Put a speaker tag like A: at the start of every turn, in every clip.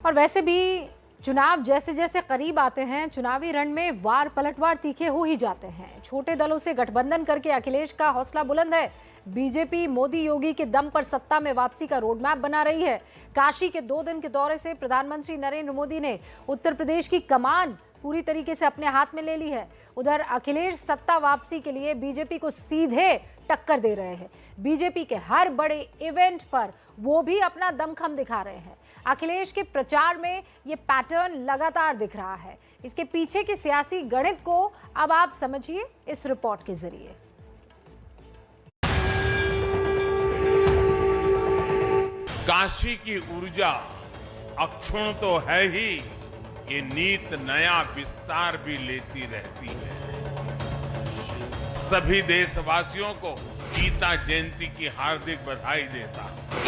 A: और वैसे भी चुनाव जैसे जैसे करीब आते हैं, चुनावी रण में वार पलटवार तीखे हो ही जाते हैं। छोटे दलों से गठबंधन करके अखिलेश का हौसला बुलंद है। बीजेपी मोदी योगी के दम पर सत्ता में वापसी का रोडमैप बना रही है। काशी के 2 दिन के दौरे से प्रधानमंत्री नरेंद्र मोदी ने उत्तर प्रदेश की कमान पूरी तरीके से अपने हाथ में ले ली है। उधर अखिलेश सत्ता वापसी के लिए बीजेपी को सीधे टक्कर दे रहे हैं। बीजेपी के हर बड़े इवेंट पर वो भी अपना दमखम दिखा रहे हैं। अखिलेश के प्रचार में ये पैटर्न लगातार दिख रहा है। इसके पीछे के सियासी गणित को अब आप समझिए इस रिपोर्ट के जरिए।
B: काशी की ऊर्जा अक्षुण्ण तो है ही, ये नित नया विस्तार भी लेती रहती है। सभी देशवासियों को गीता जयंती की हार्दिक बधाई देता हूं।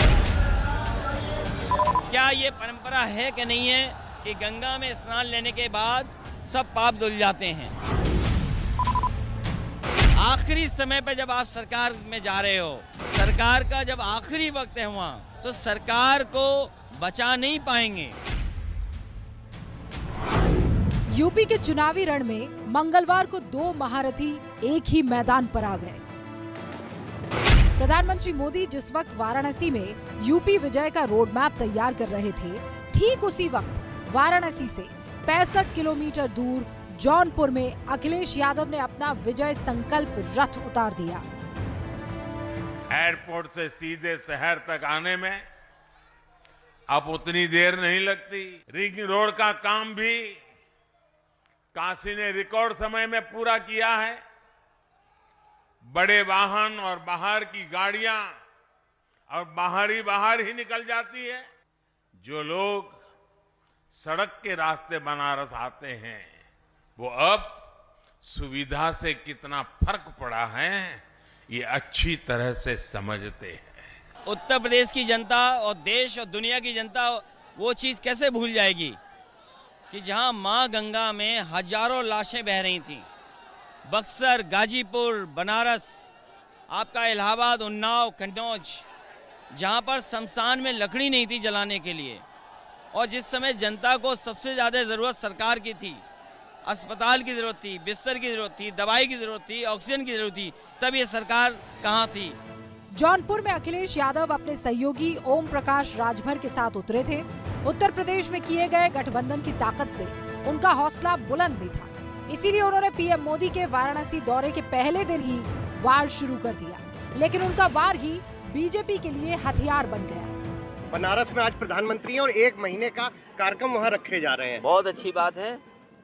C: क्या ये परंपरा है कि नहीं है कि गंगा में स्नान लेने के बाद सब पाप धुल जाते हैं? आखिरी समय पर जब आप सरकार में जा रहे हो, सरकार का जब आखिरी वक्त है वहां, तो सरकार को बचा नहीं पाएंगे।
A: यूपी के चुनावी रण में मंगलवार को 2 महारथी एक ही मैदान पर आ गए। प्रधानमंत्री मोदी जिस वक्त वाराणसी में यूपी विजय का रोड मैप तैयार कर रहे थे, ठीक उसी वक्त वाराणसी से 65 किलोमीटर दूर जौनपुर में अखिलेश यादव ने अपना विजय संकल्प रथ उतार दिया।
B: एयरपोर्ट से सीधे शहर तक आने में अब उतनी देर नहीं लगती। रिंग रोड का काम भी काशी ने रिकॉर्ड समय में पूरा किया है। बड़े वाहन और बाहर की गाड़ियां और बाहर ही निकल जाती है। जो लोग सड़क के रास्ते बनारस आते हैं, वो अब सुविधा से कितना फर्क पड़ा है ये अच्छी तरह से समझते हैं।
C: उत्तर प्रदेश की जनता और देश और दुनिया की जनता वो चीज कैसे भूल जाएगी कि जहां मां गंगा में हजारों लाशें बह रही थीं। बक्सर, गाजीपुर, बनारस, आपका इलाहाबाद, उन्नाव, कन्नौज, जहां पर शमशान में लकड़ी नहीं थी जलाने के लिए, और जिस समय जनता को सबसे ज्यादा जरूरत सरकार की थी, अस्पताल की जरूरत थी, बिस्तर की जरूरत थी, दवाई की जरूरत थी, ऑक्सीजन की जरूरत थी, तब ये सरकार कहां थी?
A: जौनपुर में अखिलेश यादव अपने सहयोगी ओम प्रकाश राजभर के साथ उतरे थे। उत्तर प्रदेश में किए गए गठबंधन की ताकत से उनका हौसला बुलंद भी था। इसीलिए उन्होंने पीएम मोदी के वाराणसी दौरे के पहले दिन ही वार शुरू कर दिया। लेकिन उनका वार ही बीजेपी के लिए हथियार बन गया।
D: बनारस में आज प्रधानमंत्री और 1 महीने का कार्यक्रम वहाँ रखे जा रहे हैं।
E: बहुत अच्छी बात है।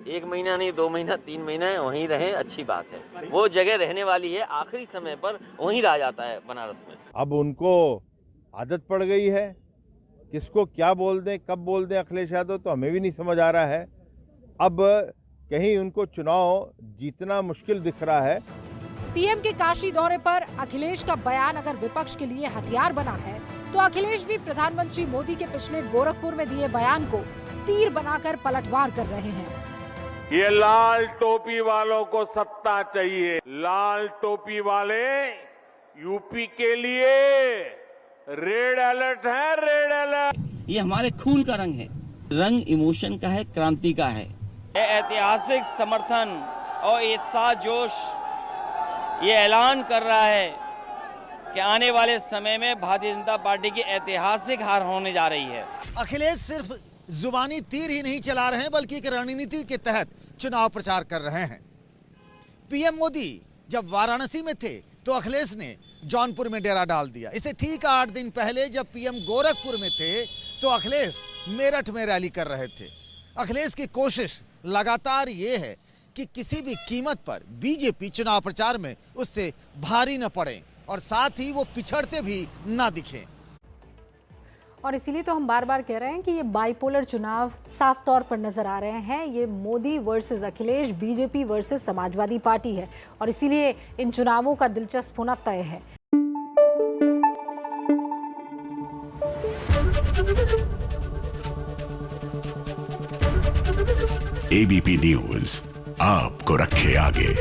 E: 1 महीना नहीं, 2 महीना, 3 महीना वहीं रहे, अच्छी बात है। वो जगह रहने वाली है, आखिरी समय पर वहीं रह जाता है बनारस में।
F: अब उनको आदत पड़ गई है, किसको क्या बोल दें, कब बोल दें अखिलेश यादव, तो हमें भी नहीं समझ आ रहा है। अब कहीं उनको चुनाव जीतना मुश्किल दिख रहा है।
A: पीएम के काशी दौरे पर अखिलेश का बयान अगर विपक्ष के लिए हथियार बना है, तो अखिलेश भी प्रधानमंत्री मोदी के पिछले गोरखपुर में दिए बयान को तीर बनाकर पलटवार कर रहे हैं।
B: ये लाल टोपी वालों को सत्ता चाहिए। लाल टोपी वाले यूपी के लिए रेड अलर्ट है, रेड अलर्ट।
C: ये हमारे खून का रंग है, रंग इमोशन का है, क्रांति का है। ये ऐतिहासिक समर्थन और उत्साह जोश ये ऐलान कर रहा है कि आने वाले समय में भारतीय जनता पार्टी की ऐतिहासिक हार होने जा रही है।
G: अखिलेश सिर्फ जुबानी तीर ही नहीं चला रहे हैं, बल्कि एक रणनीति के तहत चुनाव प्रचार कर रहे हैं। पीएम मोदी जब वाराणसी में थे तो अखिलेश ने जौनपुर में डेरा डाल दिया। इसे ठीक 8 दिन पहले जब पीएम गोरखपुर में थे तो अखिलेश मेरठ में रैली कर रहे थे। अखिलेश की कोशिश लगातार ये है कि किसी भी कीमत पर बीजेपी चुनाव प्रचार में उससे भारी न पड़े और साथ ही वो पिछड़ते भी ना दिखें।
A: और इसीलिए तो हम बार बार कह रहे हैं कि ये बाइपोलर चुनाव साफ तौर पर नजर आ रहे हैं। ये Modi versus Akhilesh, BJP versus Samajwadi party है, और इसीलिए इन चुनावों का दिलचस्प होना तय है।
H: एबीपी न्यूज आपको रखे आगे।